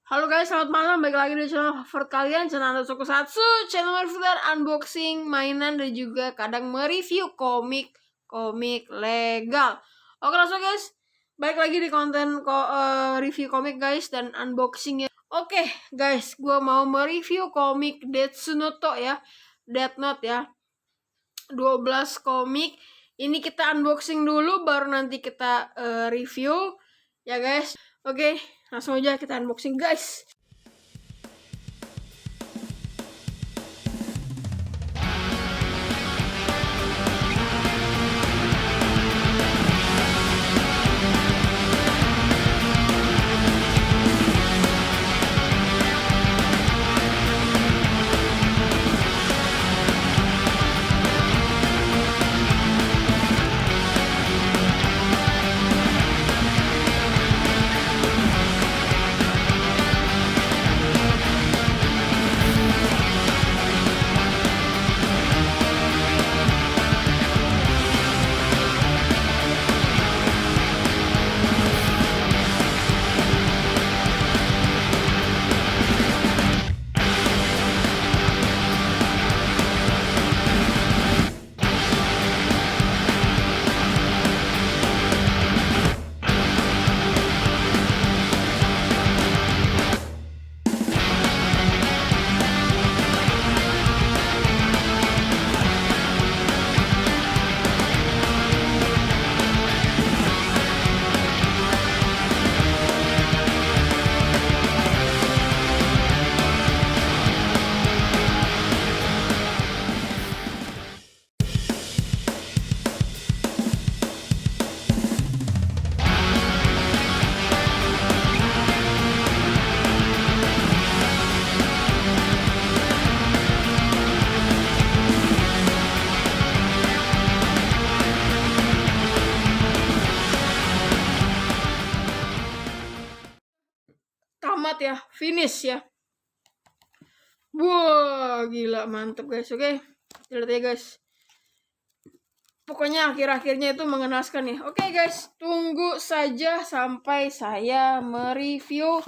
Halo guys, selamat malam. Balik lagi di channel favorit kalian, channel Tokusatsu, channel review unboxing mainan dan juga kadang mereview komik legal. Oke langsung guys, balik lagi di konten review komik guys dan unboxing ya. Oke guys, gue mau mereview komik Death Note ya, Death Note ya. 12 komik. Ini kita unboxing dulu, baru nanti kita review ya guys. Oke, langsung aja kita unboxing guys. Tamat ya, finish ya. Wah, gila mantep guys. Oke, lihat ya guys. Pokoknya akhir-akhirnya itu mengenaskan ya. Oke guys, tunggu saja sampai saya mereview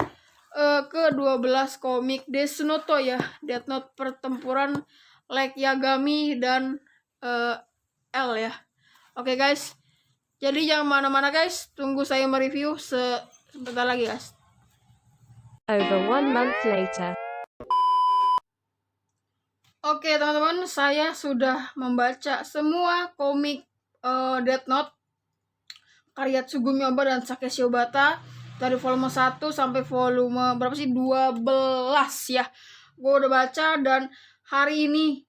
ke-12 komik Death Note ya. Death Note pertempuran Light Yagami dan L ya. Oke guys. Jadi jangan mana-mana guys, tunggu saya mereview sebentar lagi guys. Over 1 month later. Oke teman-teman, saya sudah membaca semua komik Death Note karya Tsugumi Ohba dan Takeshi Obata dari volume 1 sampai volume berapa sih? 12 ya. Gue udah baca dan hari ini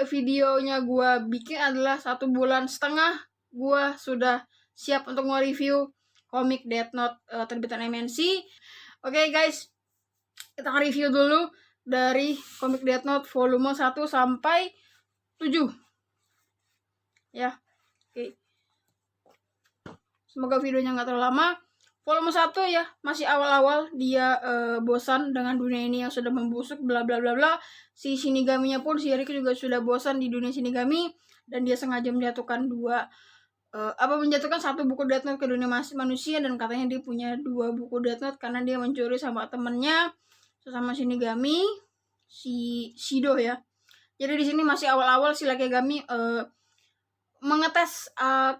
videonya gue bikin adalah 1,5 bulan gue sudah siap untuk nge-review komik Death Note terbitan MNC. Oke guys, kita review dulu dari komik Death Note volume 1 sampai 7 ya. Oke. Semoga videonya nggak terlalu lama. Volume 1 ya, masih awal-awal dia bosan dengan dunia ini yang sudah membusuk bla bla bla bla. Si Shinigaminya pun, si Riku juga sudah bosan di dunia Shinigami dan dia sengaja menjatuhkan menjatuhkan 1 buku Death Note ke dunia manusia, dan katanya dia punya 2 buku Death Note karena dia mencuri sama temennya sesama Shinigami, si Shido ya. Jadi di sini masih awal-awal si Light Yagami mengetes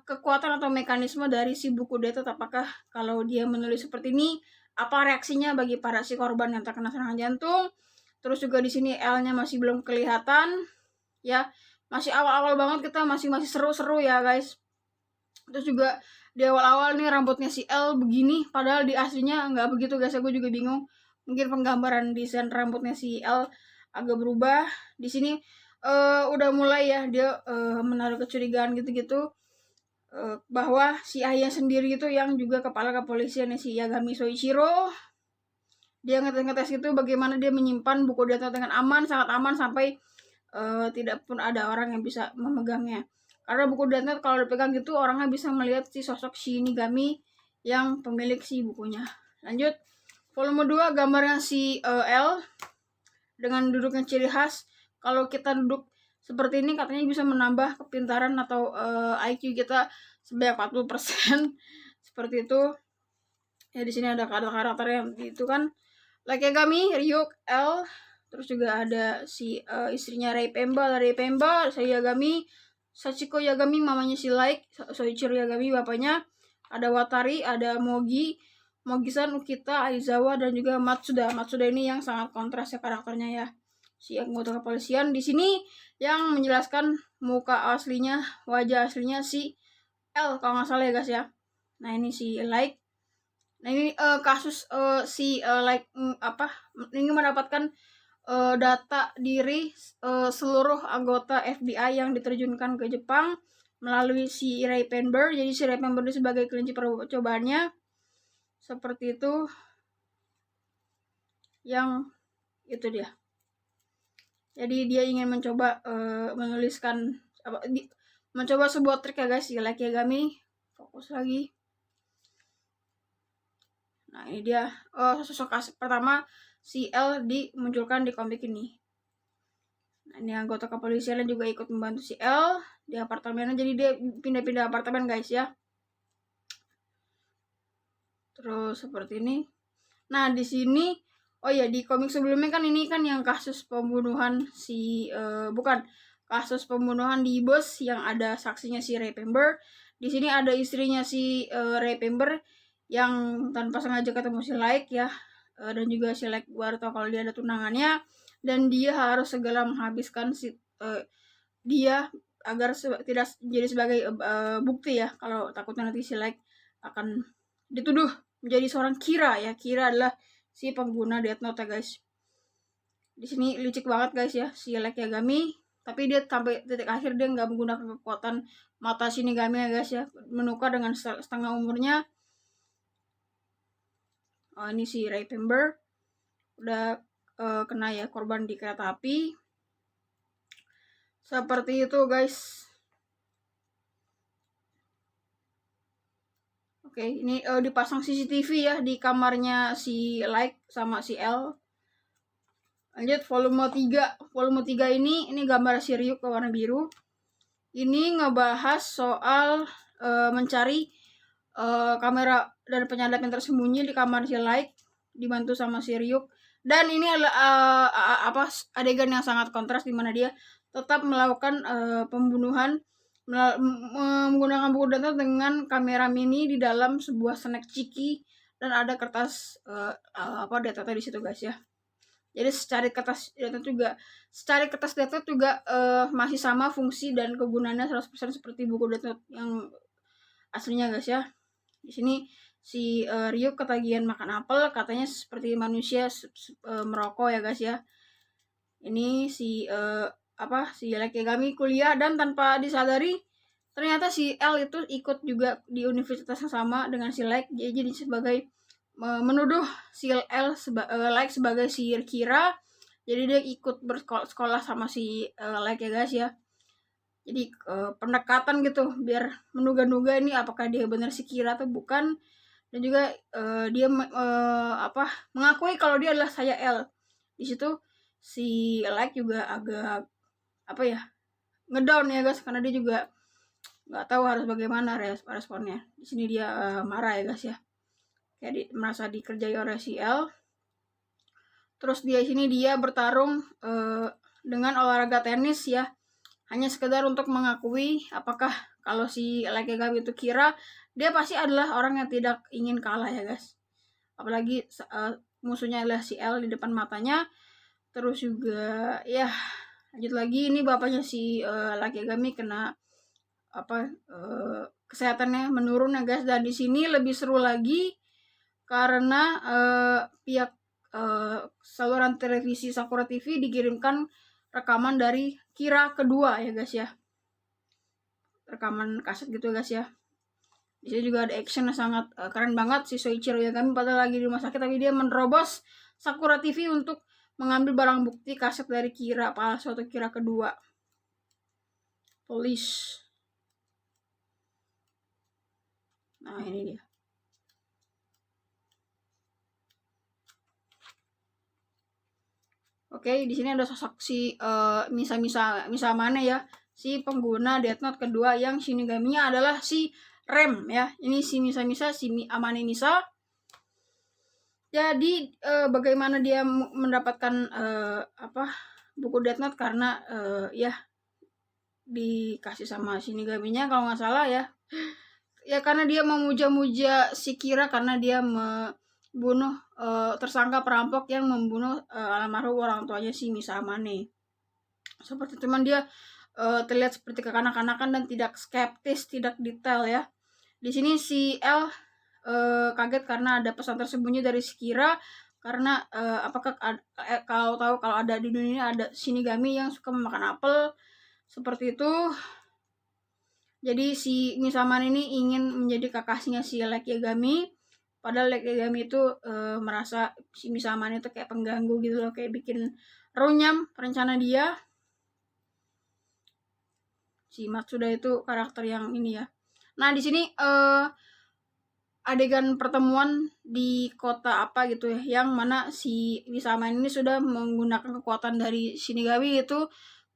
kekuatan atau mekanisme dari si buku Death Note. Apakah kalau dia menulis seperti ini, apa reaksinya bagi para si korban yang terkena serangan jantung. Terus juga di sini L-nya masih belum kelihatan ya. Masih awal-awal banget, kita masih seru-seru ya guys. Terus juga di awal-awal nih rambutnya si L begini, padahal di aslinya nggak begitu guys. Aku juga bingung. Mungkin penggambaran desain rambutnya si L agak berubah. Di sini udah mulai ya dia menaruh kecurigaan gitu-gitu bahwa si ayah sendiri itu yang juga kepala kepolisian si Yagami Soichiro. Dia ngetes gitu bagaimana dia menyimpan buku Death Note dengan aman, sangat aman, sampai tidak pun ada orang yang bisa memegangnya. Karena buku Death Note kalau dipegang gitu orangnya bisa melihat si sosok Shinigami yang pemilik si bukunya. Lanjut, volume 2 gambarnya si L dengan duduknya ciri khas. Kalau kita duduk seperti ini katanya bisa menambah kepintaran atau IQ kita sebanyak 40%. Seperti itu. Ya di sini ada karakter yang itu kan. Light Yagami, Ryuk, L. Terus juga ada si istrinya Rei Pemba, Sei Yagami, Sachiko Yagami, mamanya si Light, Soichiro Yagami, bapaknya. Ada Watari, ada Mogi-san, Ukita, Aizawa, dan juga Matsuda. Matsuda ini yang sangat kontras ya karakternya ya. Si anggota kepolisian di sini yang menjelaskan muka aslinya, wajah aslinya si L kalau nggak salah ya guys ya. Nah ini si Light. Nah ini kasus si Light ini mendapatkan data diri seluruh anggota FBI yang diterjunkan ke Jepang melalui si Ray Pember. Jadi si Ray Pember ini sebagai kelinci percobaannya. Seperti itu. Yang itu dia. Jadi dia ingin mencoba menuliskan mencoba sebuah trik ya guys, si Light Yagami. Fokus lagi. Nah ini dia sosok pertama si L dimunculkan di komik ini. Nah ini anggota kepolisian juga ikut membantu si L di apartemennya, jadi dia pindah-pindah apartemen guys ya. Terus seperti ini. Nah di sini di komik sebelumnya kan ini kan yang kasus pembunuhan kasus pembunuhan di bus yang ada saksinya si Ray Pember. Di sini ada istrinya si Ray Pember yang tanpa sengaja ketemu si Light ya, dan juga si Light baru tahu kalau dia ada tunangannya, dan dia harus segera menghabiskan dia agar tidak jadi sebagai bukti ya, kalau takutnya nanti si Light akan dituduh menjadi seorang Kira ya. Kira adalah si pengguna Death Note ya guys. Di sini licik banget guys ya si Light Yagami, tapi dia sampai titik akhir dia nggak menggunakan kekuatan mata Shinigami ya guys ya, menukar dengan setengah umurnya. Ini si Ray Pember udah kena ya, korban di kereta api. Seperti itu guys. Oke, ini dipasang CCTV ya di kamarnya si Light sama si L. Lanjut volume 3. Volume 3 ini gambar si Ryuk ke warna biru. Ini ngebahas soal mencari kamera dan penyadap yang tersembunyi di kamar si Light dibantu sama si Ryuk. Dan ini adalah adegan yang sangat kontras di mana dia tetap melakukan pembunuhan menggunakan buku data dengan kamera mini di dalam sebuah snack ciki, dan ada kertas data di situ guys ya. Jadi secara kertas data juga masih sama fungsi dan kegunaannya 100% seperti buku data yang aslinya guys ya. Di sini si Ryuk ketagihan makan apel, katanya seperti manusia merokok ya guys ya. Ini si Light Yagami kuliah, dan tanpa disadari ternyata si L itu ikut juga di universitas yang sama dengan si Light. Jadi sebagai menuduh si Light sebagai si Kira. Jadi dia ikut bersekolah sama si Light ya guys ya. Jadi pendekatan gitu biar menduga-duga ini apakah dia benar si Kira atau bukan. Dan juga dia mengakui kalau dia adalah saya L. Di situ si Light juga agak ngedown ya guys, karena dia juga nggak tahu harus bagaimana responnya. Di sini dia marah ya guys ya, kayak merasa dikerjai oleh si L. Terus di sini dia bertarung dengan olahraga tenis ya, hanya sekedar untuk mengakui apakah kalau si Light Yagami itu Kira, dia pasti adalah orang yang tidak ingin kalah ya guys. Apalagi musuhnya adalah si L di depan matanya. Terus juga ya lanjut lagi, ini bapaknya si Light Yagami kena kesehatannya menurun ya guys. Dan di sini lebih seru lagi karena pihak saluran televisi Sakura TV dikirimkan rekaman dari Kira kedua ya guys ya, rekaman kaset gitu guys ya. Di sini juga ada action yang sangat keren banget. Si Soichiro Yagami padahal lagi di rumah sakit, tapi dia menerobos Sakura TV untuk mengambil barang bukti kaset dari Kira palsu atau Kira kedua. Police. Nah ini dia. Oke, di sini ada sosok si Misa Mane ya, si pengguna Death Note kedua yang Shinigami-nya adalah si Rem ya. Ini si Misa si Amane Misa. Jadi bagaimana dia mendapatkan buku Death Note karena ya dikasih sama Shinigaminya kalau nggak salah ya. Ya karena dia memuja-muja si Kira karena dia membunuh tersangka perampok yang membunuh almarhum orang tuanya si Misamane. Seperti teman dia terlihat seperti kekanak-kanakan dan tidak skeptis, tidak detail ya. Di sini si L kaget karena ada pesan tersembunyi dari si Kira karena apakah kalau tahu kalau ada di dunia ada Shinigami yang suka memakan apel seperti itu. Jadi si Misaman ini ingin menjadi kakaknya si Light Yagami, padahal Light Yagami itu merasa si Misaman itu kayak pengganggu gitu loh, kayak bikin runyam rencana dia. Si Matsuda itu karakter yang ini ya. Nah di sini adegan pertemuan di kota apa gitu ya, yang mana si Misaman ini sudah menggunakan kekuatan dari Shinigami, itu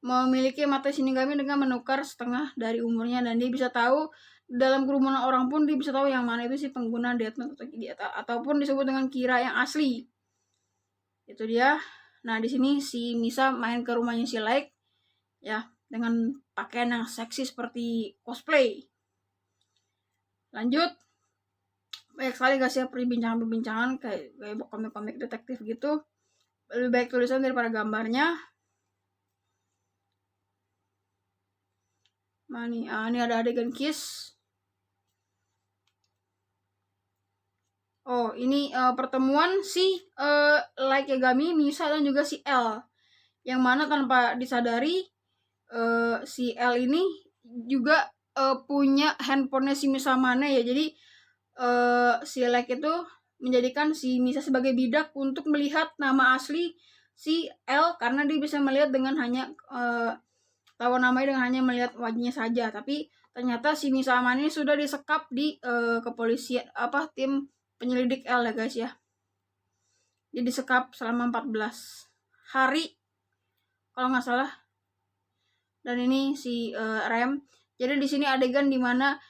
memiliki mata Shinigami dengan menukar setengah dari umurnya, dan dia bisa tahu dalam kerumunan orang pun dia bisa tahu yang mana itu si pengguna Death Note ataupun disebut dengan Kira yang asli. Itu dia. Nah, di sini si Misa main ke rumahnya si Light ya dengan pakaian yang seksi seperti cosplay. Lanjut. Banyak sekali guys ya perbincangan kayak komik-komik detektif gitu. Lebih baik tulisan daripada gambarnya. Ini ada adegan kiss. Oh, ini pertemuan si Light Yagami, Misa dan juga si L. Yang mana tanpa disadari si L ini juga punya handphonenya si Misamane ya. Jadi si Light itu menjadikan si Misa sebagai bidak untuk melihat nama asli si L karena dia bisa melihat dengan hanya tahu namanya dengan hanya melihat wajahnya saja. Tapi ternyata si Misamane ini sudah disekap di kepolisian tim penyelidik L ya guys ya. Dia disekap selama 14 hari kalau nggak salah. Dan ini si Rem. Jadi di sini adegan dimana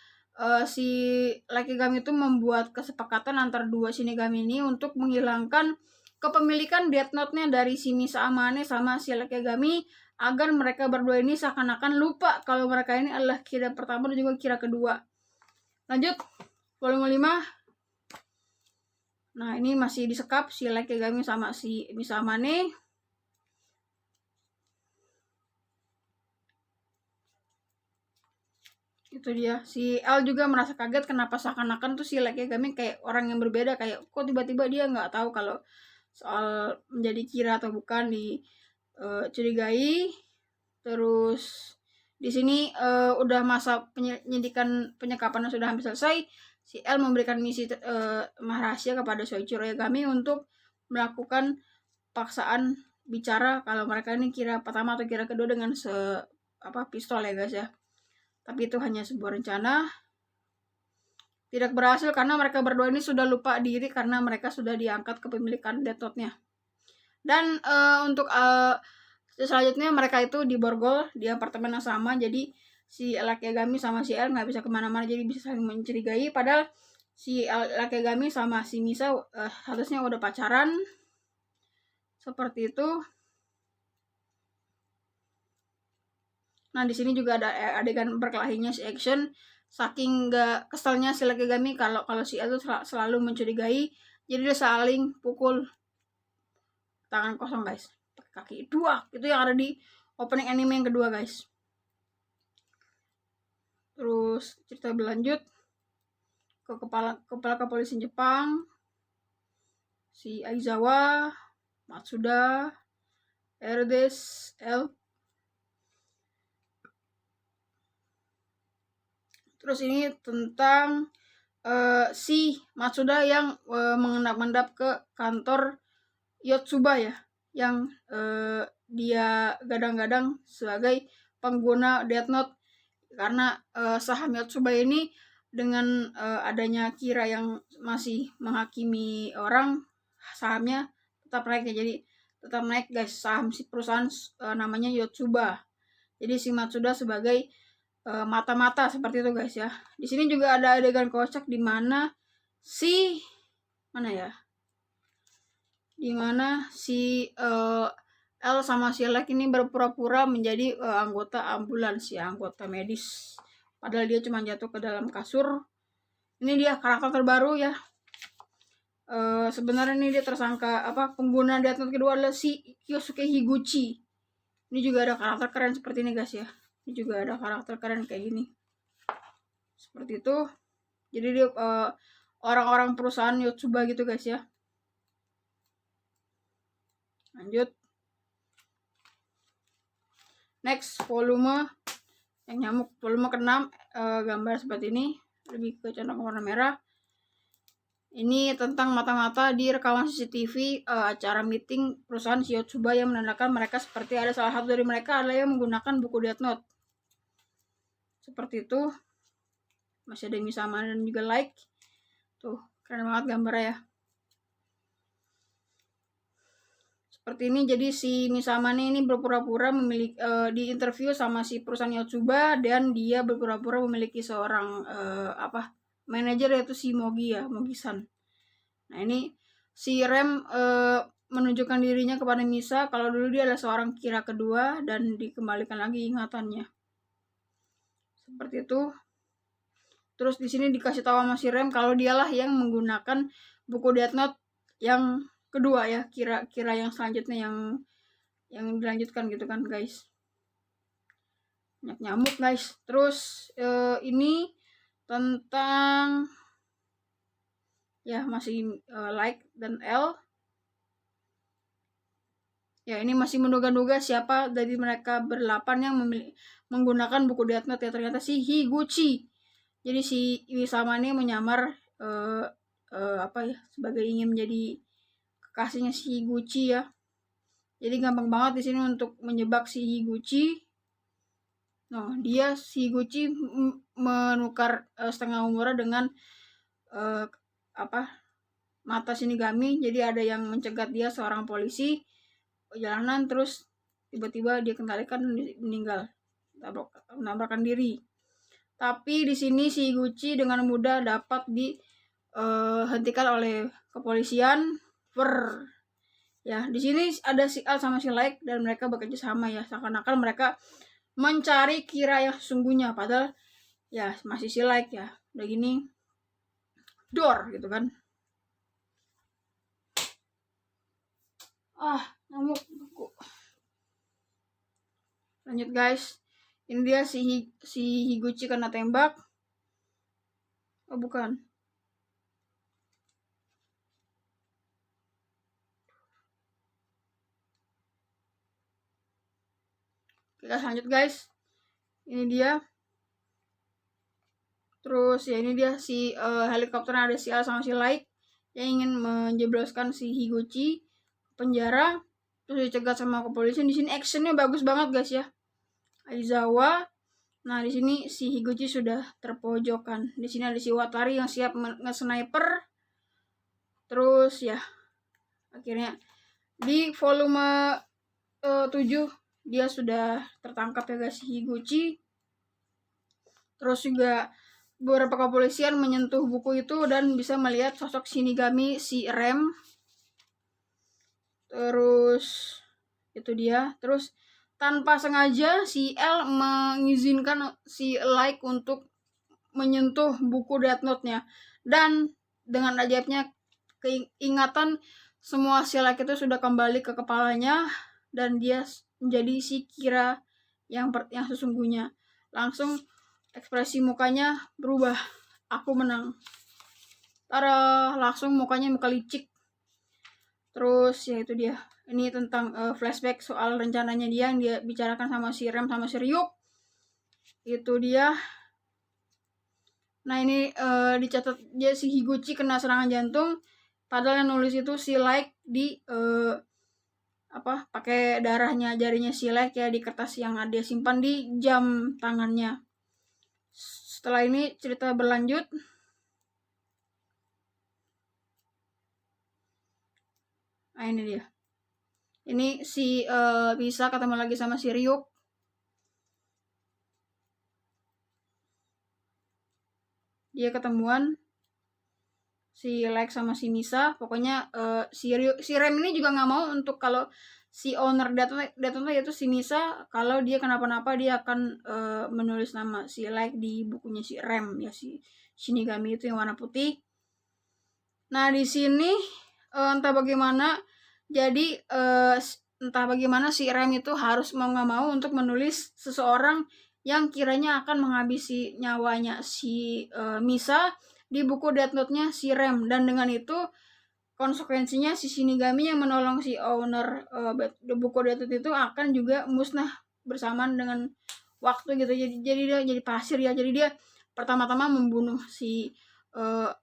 si Light Yagami itu membuat kesepakatan antara dua Shinigami ini untuk menghilangkan kepemilikan Death Note-nya dari si Misamane sama si Light Yagami, agar mereka berdua ini seakan-akan lupa kalau mereka ini adalah Kira pertama dan juga Kira kedua. Lanjut, volume 5. Nah, ini masih disekap si Light Yagami sama si Misamane. Itu dia. Si L juga merasa kaget kenapa seakan-akan tuh si Light Yagami kayak orang yang berbeda, kayak kok tiba-tiba dia nggak tahu kalau soal menjadi Kira atau bukan dicurigai. Terus di sini udah masa penyekapan sudah hampir selesai. Si L memberikan misi rahasia kepada Soichiro Yagami untuk melakukan paksaan bicara kalau mereka ini Kira pertama atau Kira kedua dengan pistol ya guys ya. Tapi itu hanya sebuah rencana. Tidak berhasil karena mereka berdua ini sudah lupa diri karena mereka sudah diangkat kepemilikan Death Note-nya. Dan untuk selanjutnya mereka itu diborgol di apartemen yang sama. Jadi si Light Yagami sama si L nggak bisa kemana-mana, jadi bisa saling mencurigai. Padahal si Light Yagami sama si Misa harusnya udah pacaran. Seperti itu. Nah, di sini juga ada adegan berkelahinya si Action. Saking gak keselnya si Light Yagami kalau si L itu selalu mencurigai, jadi dia saling pukul tangan kosong guys, pakai kaki dua. Itu yang ada di opening anime yang kedua guys. Terus cerita berlanjut ke kepala kepolisian Jepang, si Aizawa, Matsuda, Erdes, L. Terus ini tentang si Matsuda yang mengendap-endap ke kantor Yotsuba ya, yang dia gadang-gadang sebagai pengguna Death Note karena saham Yotsuba ini dengan adanya Kira yang masih menghakimi orang, sahamnya tetap naik ya. Jadi tetap naik guys saham si perusahaan namanya Yotsuba. Jadi si Matsuda sebagai mata-mata seperti itu guys ya. Di sini juga ada adegan kocak di mana si dimana si L sama si Lek ini berpura-pura menjadi anggota ambulans ya, anggota medis. Padahal dia cuma jatuh ke dalam kasur. Ini dia karakter terbaru ya. Sebenarnya ini dia tersangka pengguna Death Note kedua adalah si Kyosuke Higuchi. Ini juga ada karakter keren seperti ini guys ya. Ini juga ada karakter keren kayak gini. Seperti itu. Jadi dia orang-orang perusahaan Yotsuba gitu guys ya. Lanjut. Next, volume yang nyamuk, volume ke-6, gambar seperti ini, lebih ke condong warna merah. Ini tentang mata-mata di rekaman CCTV acara meeting perusahaan Yotsuba yang menandakan mereka seperti ada salah satu dari mereka adalah yang menggunakan buku Death Note. Seperti itu. Masih ada Misama dan juga Like. Tuh, keren banget gambarnya ya. Seperti ini, jadi si Misama ini berpura-pura memiliki di interview sama si perusahaan Yotsuba dan dia berpura-pura memiliki seorang manajer yaitu si Mogi ya, Mogi-san. Nah, ini si Rem menunjukkan dirinya kepada Misa kalau dulu dia adalah seorang kira kedua dan dikembalikan lagi ingatannya. Seperti itu. Terus di sini dikasih tahu sama si Rem kalau dialah yang menggunakan buku Death Note yang kedua ya, kira yang selanjutnya yang dilanjutkan gitu kan guys. Banyak nyamuk guys. Terus ini tentang ya masih Like dan L. Ya, ini masih menduga-duga siapa dari mereka berdelapan yang menggunakan buku Death Note ya, ternyata si Higuchi. Jadi si Iwisama ini menyamar sebagai ingin menjadi kekasihnya si Higuchi ya. Jadi gampang banget di sini untuk menjebak si Higuchi. Nah, dia si Higuchi menukar setengah umurnya dengan mata Shinigami. Jadi ada yang mencegat dia, seorang polisi jalanan, terus tiba-tiba dia kendalikan dan meninggal, menabrakkan diri. Tapi di sini si Higuchi dengan mudah dapat dihentikan oleh kepolisian. Ya, di sini ada si Al sama si Like dan mereka bekerja sama ya, seakan-akan mereka mencari kira yang sesungguhnya, padahal ya masih si Like ya. Udah gini dor gitu kan. Nyamuk. Lanjut guys. Ini dia si Higuchi kena tembak. Oh bukan. Kita lanjut guys. Ini dia. Terus ya ini dia si helikopter ada si Al sama si Light yang ingin menjebloskan si Higuchi penjara. Terus dicegat sama kepolisian. Di sini actionnya bagus banget guys ya. Aizawa. Nah, di sini si Higuchi sudah terpojokan. Di sini ada si Watari yang siap nge-sniper. Terus ya akhirnya di volume 7 dia sudah tertangkap ya guys, si Higuchi. Terus juga beberapa kepolisian menyentuh buku itu dan bisa melihat sosok Shinigami si Rem. Terus itu dia. Terus tanpa sengaja si L mengizinkan si Like untuk menyentuh buku Death Note-nya. Dan dengan ajaibnya keingatan semua si Like itu sudah kembali ke kepalanya dan dia menjadi si Kira yang sesungguhnya. Langsung ekspresi mukanya berubah. Aku menang. Langsung mukanya muka licik. Terus ya itu dia. Ini tentang flashback soal rencananya dia yang dia bicarakan sama si Rem sama si Ryuk. Itu dia. Nah, ini dicatat dia si Higuchi kena serangan jantung. Padahal yang nulis itu si Like di pakai darahnya jarinya si Like ya di kertas yang ada simpan di jam tangannya. Setelah ini cerita berlanjut. Nah, ini dia. Ini si bisa ketemu lagi sama si Ryuk. Dia ketemuan si Like sama si Misa. Pokoknya si Rem ini juga nggak mau untuk kalau si owner Death Note yaitu si Misa, kalau dia kenapa-napa dia akan menulis nama si Like di bukunya si Rem ya, si Shinigami itu yang warna putih. Nah di sini entah bagaimana, jadi entah bagaimana si Rem itu harus mau nggak mau untuk menulis seseorang yang kiranya akan menghabisi nyawanya si Misa di buku Death Note-nya si Rem, dan dengan itu konsekuensinya si Shinigami yang menolong si owner buku Death Note itu akan juga musnah bersamaan dengan waktu gitu. Jadi dia jadi pasir ya. Jadi dia pertama-tama membunuh si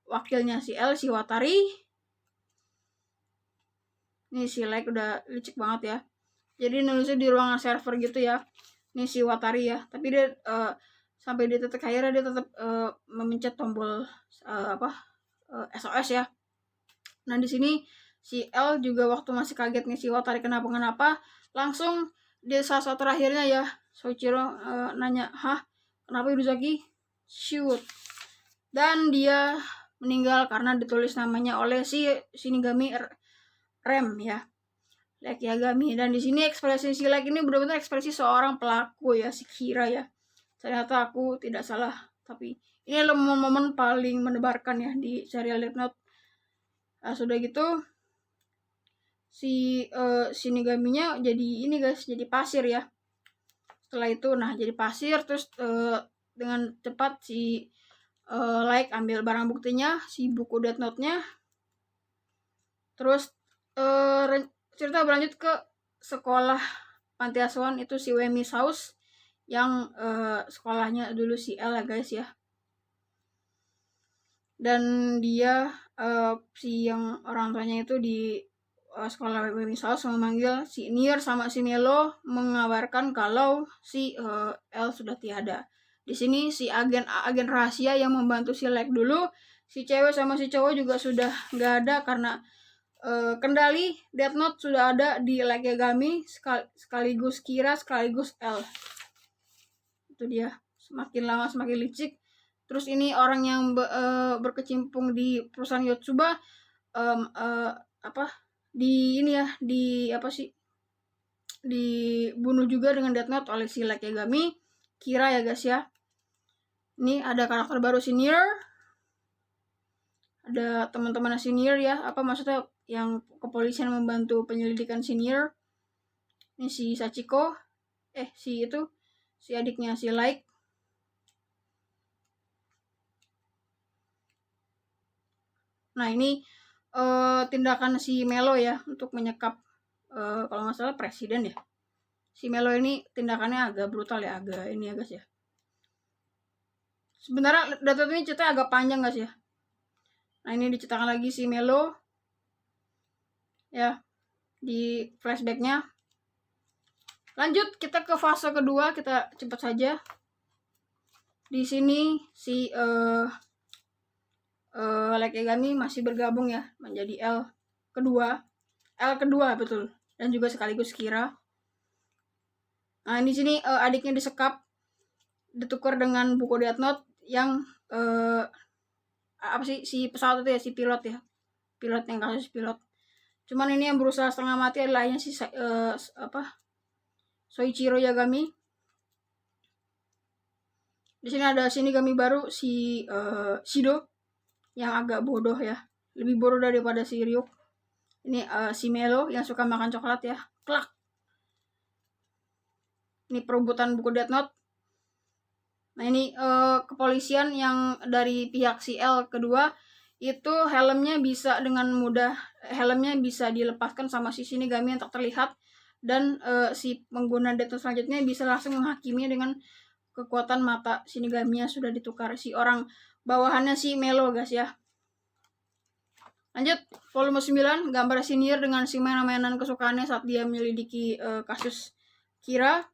wakilnya si L, si Watari. Nih si Like udah licik banget ya. Jadi nulisnya di ruangan server gitu ya. Nih si Watari ya. Tapi dia sampai dia tetap akhirnya dia tetap memencet tombol SOS ya. Nah di sini si L juga waktu masih kaget nih si Watari kenapa, langsung di saat terakhirnya ya Soichiro nanya, "Hah? Kenapa Yuzaki?" Shoot. Dan dia meninggal karena ditulis namanya oleh si Shinigami Rem ya. Like Yagami. Dan di sini ekspresi si Like ini benar-benar ekspresi seorang pelaku ya, si Kira ya. Ternyata aku tidak salah. Tapi ini adalah momen-momen paling mendebarkan ya di serial Death Note. Nah, sudah gitu si Shinigaminya jadi ini guys, jadi pasir ya. Setelah itu nah jadi pasir, terus dengan cepat si Like ambil barang buktinya, si buku Death Note-nya. Terus cerita berlanjut ke sekolah panti asuhan itu si Wemi's House yang sekolahnya dulu si L ya guys ya. Dan dia si yang orang tuanya itu di sekolah Wemi's House memanggil si Nier sama si Melo, mengabarkan kalau si L sudah tiada. Di sini si agen rahasia yang membantu si Like dulu, si cewek sama si cowok juga sudah nggak ada karena kendali Death Note sudah ada di Like Yagami sekaligus Kira sekaligus L. Itu dia, semakin lama semakin licik. Terus ini orang yang berkecimpung di perusahaan Yotsuba dibunuh juga dengan Death Note oleh si Like Yagami, Kira ya guys ya. Ini ada karakter baru senior, ada teman-teman senior ya, maksudnya yang kepolisian membantu penyelidikan senior. Ini si Sachiko, si adiknya si Like. Nah ini tindakan si Melo ya untuk menyekap kalau nggak salah presiden ya. Si Melo ini tindakannya agak brutal ya, agak ini ya guys ya. Sebenarnya data ini ceritanya agak panjang guys ya. Nah ini diceritakan lagi si Melo ya di flashbacknya. Lanjut kita ke fase kedua, kita cepat saja. Di sini si Like Yagami masih bergabung ya menjadi L kedua betul, dan juga sekaligus Kira. Nah di sini adiknya disekap, ditukar dengan buku Death Note yang si pesawat itu ya, si pilot yang kasus pilot. Cuman ini yang berusaha setengah mati adalah si Soichiro Yagami. Di sini ada Shinigami baru si Shido yang agak bodoh ya, lebih bodoh daripada si Ryuk. Ini si Melo yang suka makan coklat ya, klak. Ini perebutan buku Death Note. Nah ini kepolisian yang dari pihak si L kedua itu helmnya bisa dengan mudah, helmnya bisa dilepaskan sama si Shinigami yang tak terlihat, dan si pengguna Death Note selanjutnya bisa langsung menghakimi dengan kekuatan mata Shinigami yang sudah ditukar si orang bawahannya si Melo guys ya. Lanjut volume 9, gambar senior dengan si mainan-mainan kesukaannya saat dia menyelidiki kasus Kira.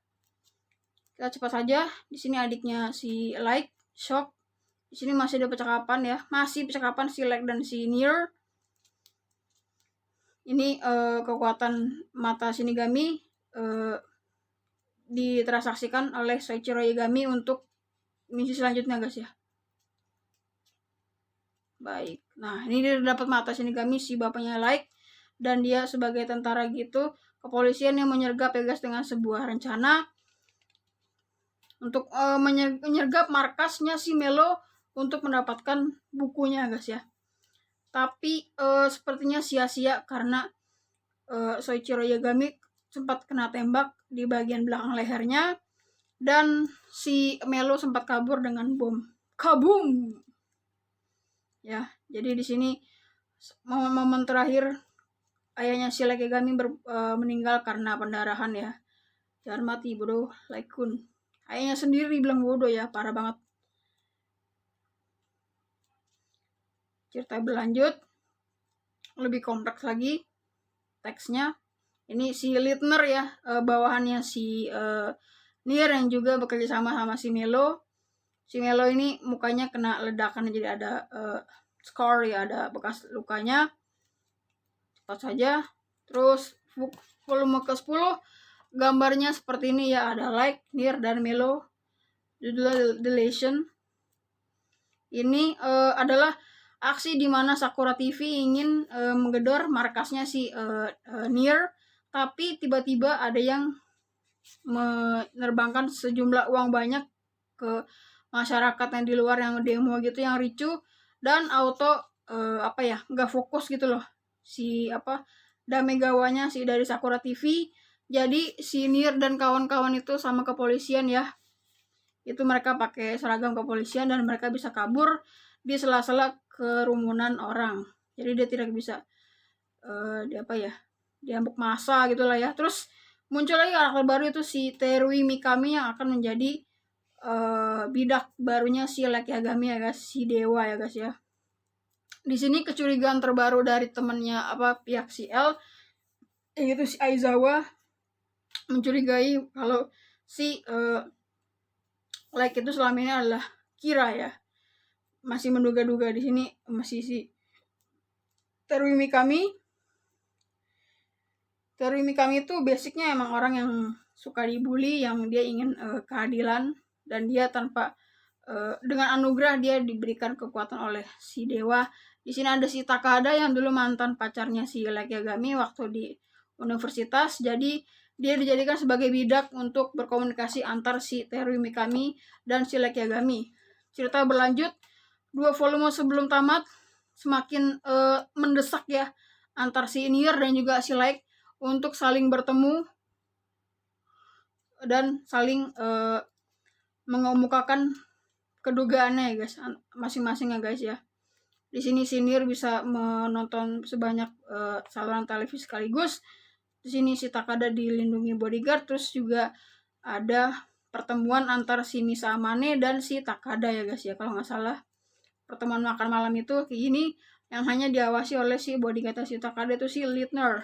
Kita cepat saja. Di sini adiknya si Like, Shock. Di sini masih ada percakapan ya, masih percakapan si Like dan si Nier. Ini kekuatan mata Shinigami ditransaksikan oleh Soichiro Yagami untuk misi selanjutnya guys ya. Baik. Nah, ini dia dapat mata Shinigami, si bapaknya Light, dan dia sebagai tentara gitu. Kepolisian yang menyergap ya guys dengan sebuah rencana untuk menyergap markasnya si Melo untuk mendapatkan bukunya guys ya. Tapi sepertinya sia-sia karena Soichiro Yagami sempat kena tembak di bagian belakang lehernya dan si Melo sempat kabur dengan bom. Kabum. Ya, jadi di sini momen terakhir ayahnya si Light Yagami meninggal karena pendarahan ya. Jangan mati bodoh, Light Kun. Ayahnya sendiri bilang bodoh ya, parah banget. Cerita berlanjut, lebih kompleks lagi teksnya. Ini si Littner ya, bawahannya si Nier yang juga bekerja sama si Melo. Si Melo ini mukanya kena ledakan, jadi ada scar ya, ada bekas lukanya. Cepat saja. Terus volume ke-10 gambarnya seperti ini ya, ada Light, Nier, dan Melo. Judulnya The Legend. Ini adalah aksi di mana Sakura TV ingin menggedor markasnya si Nier, tapi tiba-tiba ada yang menerbangkan sejumlah uang banyak ke masyarakat yang di luar yang demo gitu, yang ricu, dan auto nggak fokus gitu loh si damegawanya si dari Sakura TV. Jadi si Nier dan kawan-kawan itu sama kepolisian ya, itu mereka pakai seragam kepolisian dan mereka bisa kabur di sela-sela kerumunan orang. Jadi dia tidak bisa diambuk massa gitulah ya. Terus muncul lagi karakter baru, itu si Terui Mikami yang akan menjadi bidak barunya si Light Yagami ya guys, si dewa ya guys ya. Di sini kecurigaan terbaru dari temennya pihak si L, yaitu si Aizawa, mencurigai kalau si Light itu selama ini adalah Kira ya. Masih menduga-duga di sini masih si Terui Mikami. Terui Mikami itu basicnya emang orang yang suka dibully, yang dia ingin keadilan, dan dia tanpa dengan anugerah dia diberikan kekuatan oleh si dewa. Di sini ada si Takada yang dulu mantan pacarnya si Light Yagami waktu di universitas. Jadi dia dijadikan sebagai bidak untuk berkomunikasi antar si Terui Mikami dan si Light Yagami. Cerita berlanjut, 2 volume sebelum tamat semakin mendesak ya antar si Nier dan juga si Light untuk saling bertemu dan saling mengemukakan kedugaannya ya guys, masing-masing ya guys ya. Di sini si Nier bisa menonton sebanyak saluran televisi sekaligus. Di sini si Takada dilindungi bodyguard. Terus juga ada pertemuan antar si Misa Amane dan si Takada ya guys ya, kalau nggak salah. Pertemuan makan malam itu kayak gini, yang hanya diawasi oleh si bodyguard si Takada, itu si Littner.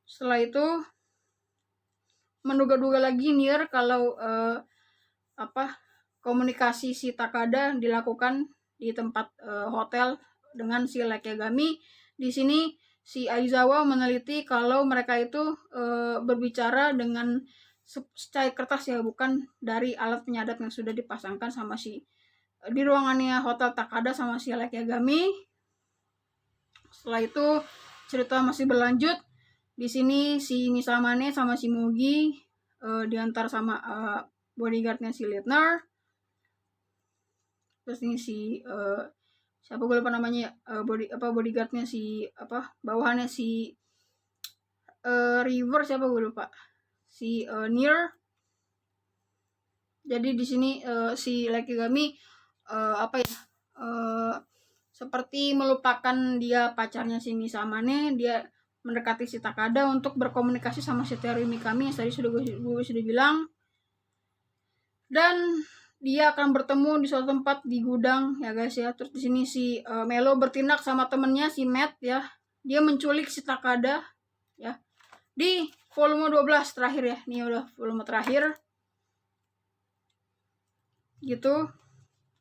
Setelah itu menduga-duga lagi Nier kalau komunikasi si Takada dilakukan di tempat hotel dengan si Light Yagami. Di sini si Aizawa meneliti kalau mereka itu berbicara dengan secai kertas ya, bukan dari alat penyadap yang sudah dipasangkan sama si di ruangannya hotel Takada sama si Light Yagami. Setelah itu cerita masih berlanjut. Di sini si Misamane sama si Mugi diantar sama bodyguardnya si Littner. Terus ini si siapa gue lupa namanya, bodyguardnya si bawahannya si River, siapa gue lupa, si Nier. Jadi di sini si Light Yagami seperti melupakan dia pacarnya si Misamane, dia mendekati si Takada untuk berkomunikasi sama si Terui Mikami yang tadi gue sudah bilang. Dan dia akan bertemu di suatu tempat di gudang ya guys ya. Terus di sini si Melo bertindak sama temennya si Matt ya. Dia menculik si Takada ya. Di volume 12 terakhir ya. Ini udah volume terakhir. Gitu.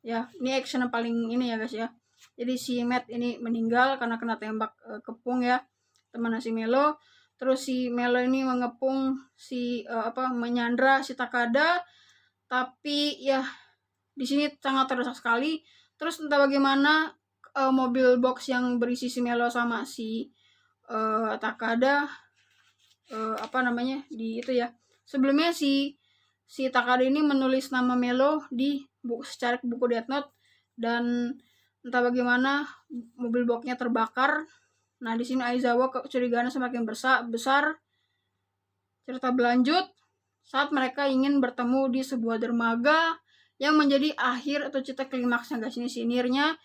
Ya, ini action yang paling ini ya guys ya. Jadi si Matt ini meninggal karena kena tembak kepung ya, temannya si Melo. Terus si Melo ini mengepung si menyandra si Takada, tapi ya di sini sangat terdesak sekali. Terus entah bagaimana mobil box yang berisi si Melo sama si Takada di itu ya. Sebelumnya si Takada ini menulis nama Melo di secara buku Death Note, dan entah bagaimana mobil boxnya terbakar. Nah, di sini Aizawa kecurigaannya semakin besar. Cerita berlanjut saat mereka ingin bertemu di sebuah dermaga yang menjadi akhir atau cerita klimaksnya guys. Ini sinirnya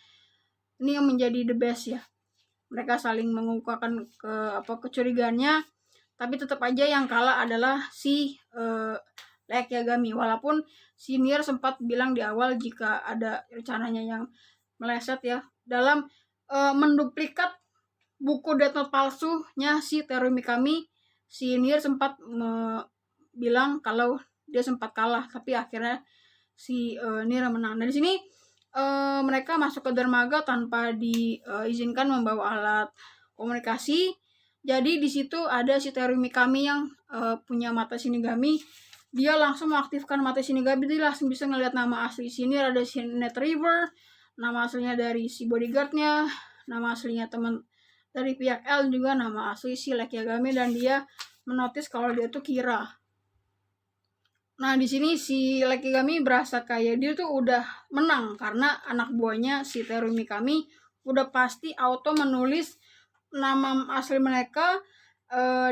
ini yang menjadi the best ya. Mereka saling mengungkapkan kecurigaannya, tapi tetap aja yang kalah adalah si Light Yagami. Walaupun si Nier sempat bilang di awal jika ada rencananya yang meleset ya dalam menduplikat buku Death Note palsunya si Teru Mikami. Si Nier sempat bilang kalau dia sempat kalah, tapi akhirnya si Nier menang. Nah, di sini mereka masuk ke dermaga tanpa diizinkan membawa alat komunikasi. Jadi di situ ada si Teru Mikami yang punya mata Shinigami. Dia langsung mengaktifkan mata Shinigami, dia langsung bisa ngelihat nama asli sini, ada si Net River, nama aslinya dari si bodyguardnya, nama aslinya teman dari pihak L, juga nama asli si Light Yagami, dan dia menotis kalau dia tuh Kira. Nah, di sini si Light Yagami berasa kayak dia tuh udah menang karena anak buahnya si Teru Mikami udah pasti auto menulis nama asli mereka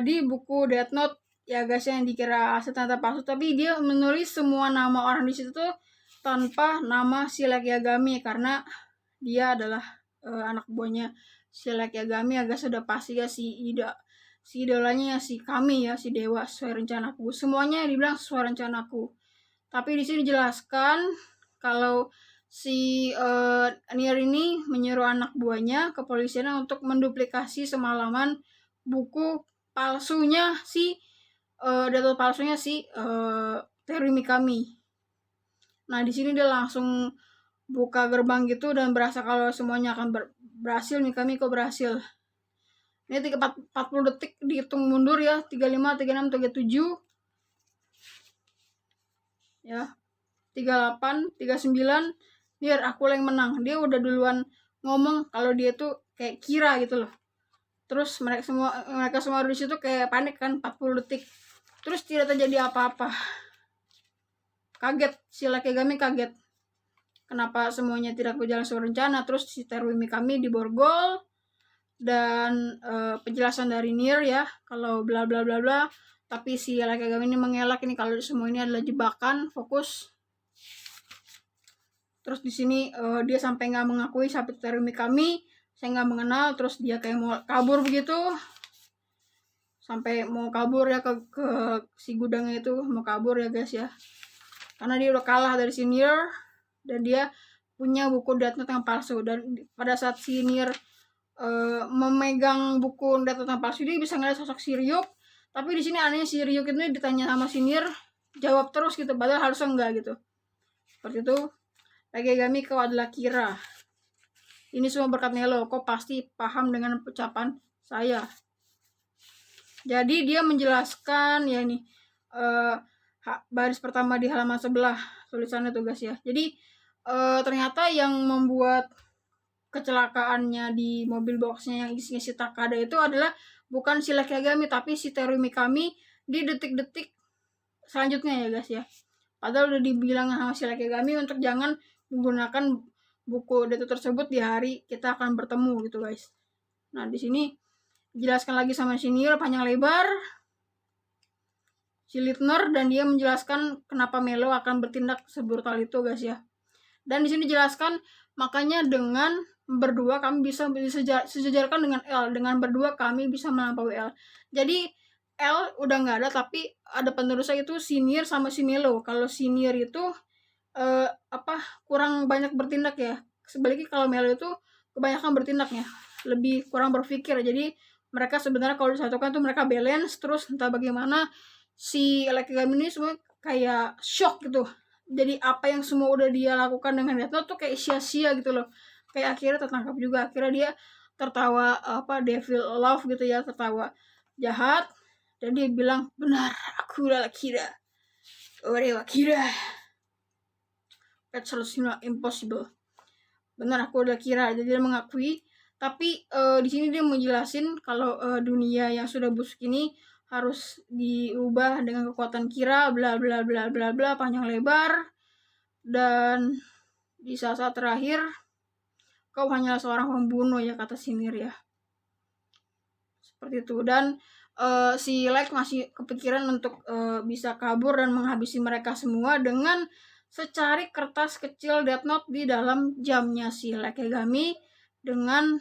di buku Death Note ya guys, yang dikira asli ternyata palsu, tapi dia menulis semua nama orang di situ tuh tanpa nama si Light Yagami karena dia adalah anak buahnya si Light Yagami. Agak sudah pasti ya si idolanya ya si Kami ya, si dewa sesuai rencanaku, semuanya dibilang sesuai rencanaku. Tapi di sini dijelaskan kalau si Nier ini menyuruh anak buahnya kepolisian untuk menduplikasi semalaman buku palsunya si data palsunya si Teru Mikami. Nah, di sini dia langsung buka gerbang gitu dan berasa kalau semuanya akan berhasil. Mikami kok berhasil. Ini 40 detik dihitung mundur ya. 35, 36, 37. Ya. 38, 39. Biar aku yang menang. Dia udah duluan ngomong kalau dia tuh kayak Kira gitu loh. Terus mereka semua di situ kayak panik kan, 40 detik. Terus tidak terjadi apa-apa. Kaget, si Light Yagami kaget. Kenapa semuanya tidak berjalan sesuai rencana. Terus si Teru Mikami diborgol. Dan penjelasan dari Nier ya, kalau bla bla bla bla. Tapi si Light Yagami ini mengelak ini kalau semua ini adalah jebakan, fokus. Terus di sini dia sampai nggak mengakui siapa Teru Mikami, saya nggak mengenal. Terus dia kayak mau kabur begitu, sampai mau kabur ya ke si gudangnya itu, mau kabur ya guys ya, karena dia udah kalah dari si Nier dan dia punya buku Death Note yang palsu. Dan pada saat si Nier memegang buku Death Note yang palsu, dia bisa ngeliat sosok si Ryuk. Tapi di sini anehnya si Ryuk itu ditanya sama si Nier jawab terus gitu, padahal harusnya enggak gitu. Seperti itu. Light Yagami, kau adalah Kira. Ini semua berkat Nelo, kau pasti paham dengan ucapan saya. Jadi dia menjelaskan ya ini baris pertama di halaman sebelah tulisannya tuh guys ya. Jadi ternyata yang membuat kecelakaannya di mobil boxnya yang isinya si Takada itu adalah bukan si Light Yagami, tapi si Teru Mikami di detik-detik selanjutnya ya guys ya. Padahal udah dibilang sama si Light Yagami untuk jangan menggunakan buku data tersebut di hari kita akan bertemu gitu guys. Nah, di sini dijelaskan lagi sama si Nier panjang lebar si Littner, dan dia menjelaskan kenapa Melo akan bertindak sebrutal itu guys ya. Dan di sini dijelaskan makanya dengan berdua kami bisa disejajarkan dengan L. Dengan berdua kami bisa melampaui L. Jadi L udah nggak ada, tapi ada penerusnya itu si Nier sama si Melo. Kalau si Nier itu kurang banyak bertindak ya. Sebaliknya kalau Melo itu kebanyakan bertindaknya, lebih kurang berpikir. Jadi mereka sebenarnya kalau disatukan tuh mereka balance. Terus entah bagaimana si Light Yagami ini semua kayak shock gitu. Jadi apa yang semua udah dia lakukan dengan Death Note tuh kayak sia-sia gitu loh. Kayak akhirnya tertangkap juga. Akhirnya dia tertawa devil love gitu ya, tertawa jahat. Dan dia bilang, benar, aku adalah Kira. Ore wa Kira. That's not impossible. benar aku udah kira, jadi dia mengakui. Tapi di sini dia menjelasin kalau dunia yang sudah busuk ini harus diubah dengan kekuatan kira, bla bla bla bla bla, panjang lebar. Dan di saat-saat terakhir, kau hanyalah seorang pembunuh ya, kata Sinir ya. Seperti itu. Dan si Like masih kepikiran untuk bisa kabur dan menghabisi mereka semua dengan secari kertas kecil Death Note di dalam jamnya si Like Yagami dengan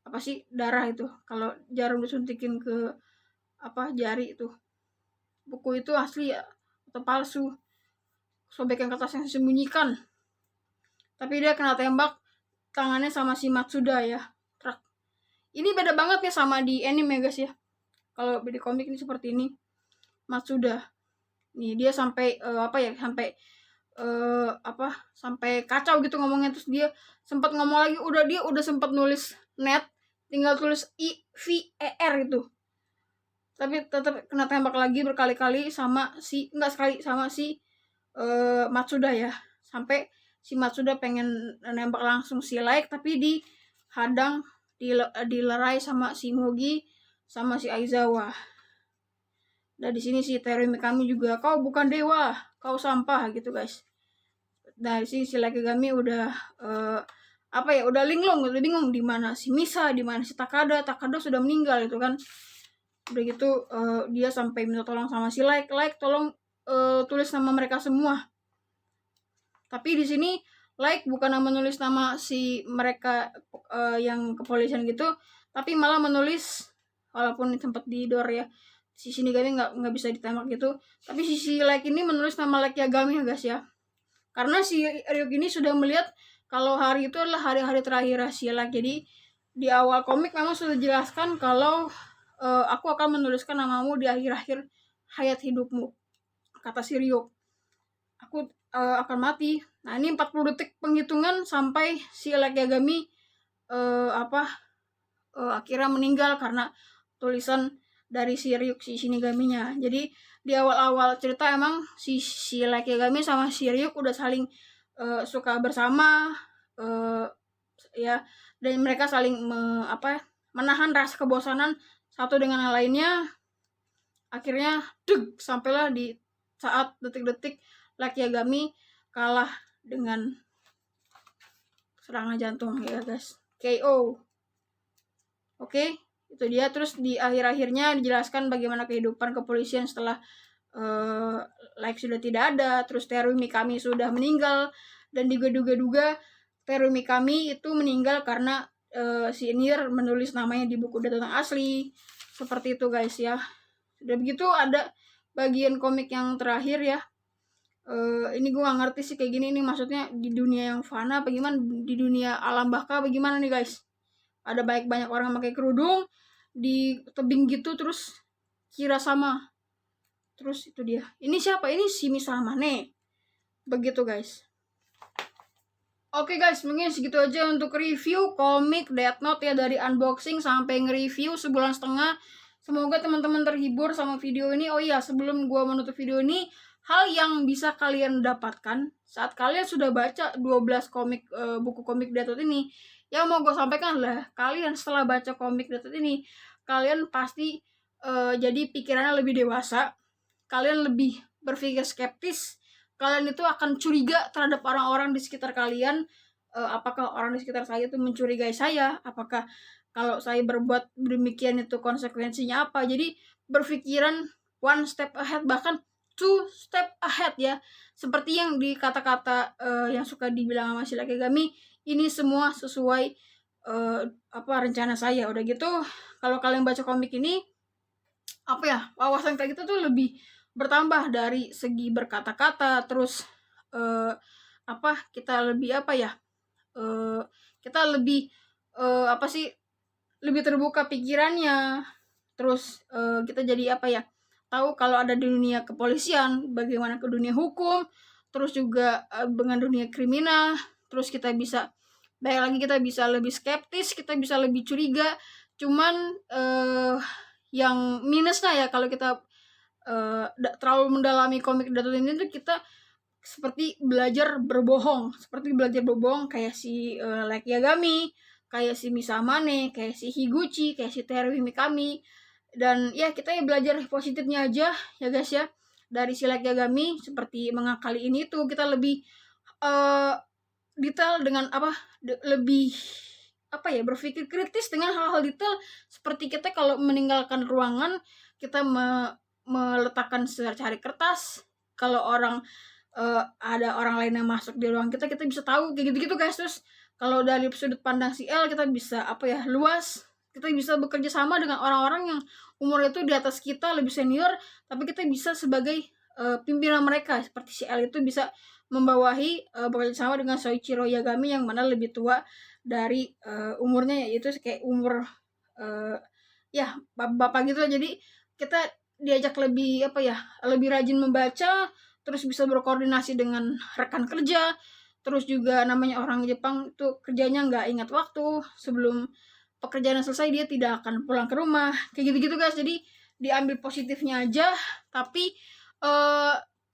apa sih darah itu, kalau jarum disuntikin ke jari itu. Buku itu asli ya atau palsu, sobekan kertas yang disembunyikan. Tapi dia kena tembak tangannya sama si Matsuda ya. Ini beda banget ya sama di anime ya guys ya. Kalau di komik ini seperti ini, Matsuda nih dia sampai sampai kacau gitu ngomongnya. Terus dia sempat ngomong lagi, dia udah sempat nulis net, tinggal tulis IVER itu, tapi tetap kena tembak lagi berkali-kali sama si Matsuda ya. Sampai si Matsuda pengen nembak langsung si Like, tapi dihadang, dilerai sama si Mogi sama si Aizawa. Dan di sini si Teru Mikami juga, kau bukan dewa, kau sampah gitu guys. Nah di sini si Like Yagami udah udah linglung, udah bingung di mana si Misa, di mana si Takada sudah meninggal itu kan. Udah gitu dia sampai minta tolong sama si Like tolong tulis nama mereka semua. Tapi di sini Like bukan menulis nama si mereka yang kepolisian gitu, tapi malah menulis, walaupun sempat didor ya, si Shinigami nggak bisa ditembak gitu, tapi si Like ini menulis nama Like Yagami ya guys ya. Karena si Ryuk ini sudah melihat kalau hari itu adalah hari-hari terakhir si Like. Jadi di awal komik memang sudah dijelaskan kalau aku akan menuliskan namamu di akhir-akhir hayat hidupmu, kata si Ryuk. Aku akan mati. Nah ini 40 detik penghitungan sampai si Like Yagami akhirnya meninggal karena tulisan dari si Ryuk, si Shinigaminya. Jadi di awal-awal cerita emang si Like Yagami sama si Ryuk udah saling suka bersama ya, dan mereka saling menahan rasa kebosanan satu dengan yang lainnya. Akhirnya sampailah di saat detik-detik Like Yagami kalah dengan serangan jantung ya guys, KO. Oke, itu dia. Terus di akhir-akhirnya dijelaskan bagaimana kehidupan kepolisian setelah Like sudah tidak ada, terus Teru Mikami sudah meninggal, dan diduga-duga Teru Mikami itu meninggal karena si Nier menulis namanya di buku Death Note asli. Seperti itu guys ya. Sudah begitu ada bagian komik yang terakhir ya. Ini gue gak ngerti sih kayak gini, ini maksudnya di dunia yang fana bagaimana, di dunia alam baka bagaimana nih guys. Ada banyak orang pakai kerudung di tebing gitu, terus kira sama. Terus itu dia. Ini siapa? Ini si Misamane. Begitu guys. Oke guys, mungkin segitu aja untuk review komik Death Note ya, dari unboxing sampai nge-review sebulan setengah. Semoga teman-teman terhibur sama video ini. Oh iya, sebelum gue menutup video ini, hal yang bisa kalian dapatkan saat kalian sudah baca 12 komik buku komik Death Note ini, yang mau gue sampaikan lah, kalian setelah baca komik Death Note ini, kalian pasti jadi pikirannya lebih dewasa, kalian lebih berpikir skeptis, kalian itu akan curiga terhadap orang-orang di sekitar kalian. Apakah orang di sekitar saya itu mencurigai saya, apakah kalau saya berbuat demikian itu konsekuensinya apa. Jadi berpikiran one step ahead, bahkan two step ahead ya. Seperti yang di kata-kata yang suka dibilang sama si Like Yagami, ini semua sesuai rencana saya. Udah gitu, kalau kalian baca komik ini, wawasan kayak gitu tuh lebih bertambah dari segi berkata-kata. Terus kita lebih kita lebih lebih terbuka pikirannya. Terus kita jadi tahu kalau ada di dunia kepolisian, bagaimana ke dunia hukum, terus juga dengan dunia kriminal. Terus kita bisa kita bisa lebih skeptis, kita bisa lebih curiga. Cuman yang minusnya ya, kalau kita terlalu mendalami komik Death Note ini tuh kita seperti belajar berbohong kayak si Light Yagami, kayak si Misamane, kayak si Higuchi, kayak si Teruhi Mikami. Dan ya kita ya belajar positifnya aja ya guys ya, dari si Light Yagami seperti mengakali ini tuh kita lebih detail dengan lebih berpikir kritis dengan hal-hal detail, seperti kita kalau meninggalkan ruangan kita meletakkan secari kertas, kalau ada orang lain yang masuk di ruang kita bisa tahu kayak gitu-gitu guys. Terus kalau dari sudut pandang si L kita bisa luas, kita bisa bekerja sama dengan orang-orang yang umur itu di atas kita, lebih senior, tapi kita bisa sebagai pimpinan mereka. Seperti si L itu bisa membawahi bekerja sama dengan Soichiro Yagami yang mana lebih tua dari umurnya, yaitu kayak umur bapak gitu. Jadi kita diajak lebih lebih rajin membaca, terus bisa berkoordinasi dengan rekan kerja. Terus juga namanya orang Jepang itu kerjanya nggak ingat waktu, sebelum pekerjaan selesai dia tidak akan pulang ke rumah, kayak gitu-gitu guys. Jadi diambil positifnya aja. Tapi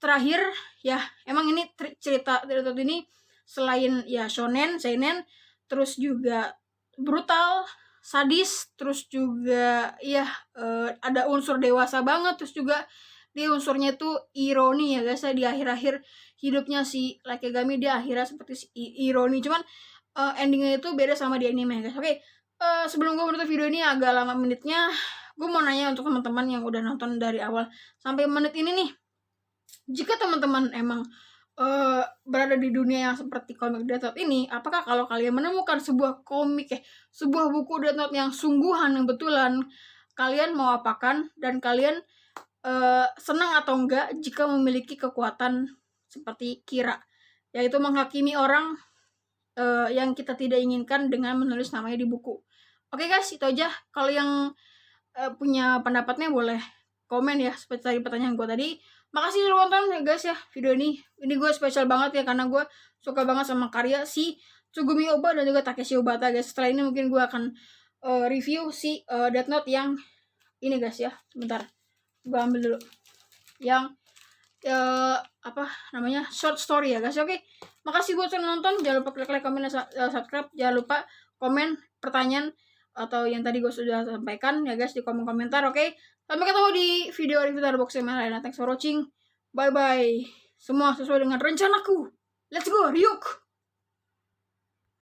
terakhir ya, emang ini cerita ini selain ya shonen, seinen, terus juga brutal, sadis, terus juga ada unsur dewasa banget, terus juga dia unsurnya itu ironi ya guys. Di akhir-akhir hidupnya si Light Yagami dia akhirnya seperti si ironi, cuman endingnya itu beda sama di anime guys. Oke, sebelum gue menutup video ini agak lama menitnya, gue mau nanya untuk teman-teman yang udah nonton dari awal sampai menit ini nih, jika teman-teman emang berada di dunia yang seperti komik Death Note ini, apakah kalau kalian menemukan sebuah buku Death Note yang sungguhan, yang betulan, kalian mau apakan? Dan kalian senang atau enggak jika memiliki kekuatan seperti Kira, yaitu menghakimi orang yang kita tidak inginkan dengan menulis namanya di buku. Oke guys, itu aja. Kalau yang punya pendapatnya boleh komen ya, seperti tadi pertanyaan gue tadi. Makasih sudah nonton ya guys ya video ini. Ini gue spesial banget ya, karena gue suka banget sama karya si Tsugumi Ohba dan juga Takeshi Obata guys. Setelah ini mungkin gue akan review si Death Note yang ini guys ya. Bentar, gue ambil dulu yang short story ya guys. Oke, makasih buat sudah nonton. Jangan lupa klik like, komen, dan subscribe. Jangan lupa komen pertanyaan atau yang tadi gue sudah sampaikan ya guys di kolom komentar. Oke, sampai ketemu di video review Box yang lain. Thanks for watching. Bye bye. Semua sesuai dengan rencanaku. Let's go, Ryuk.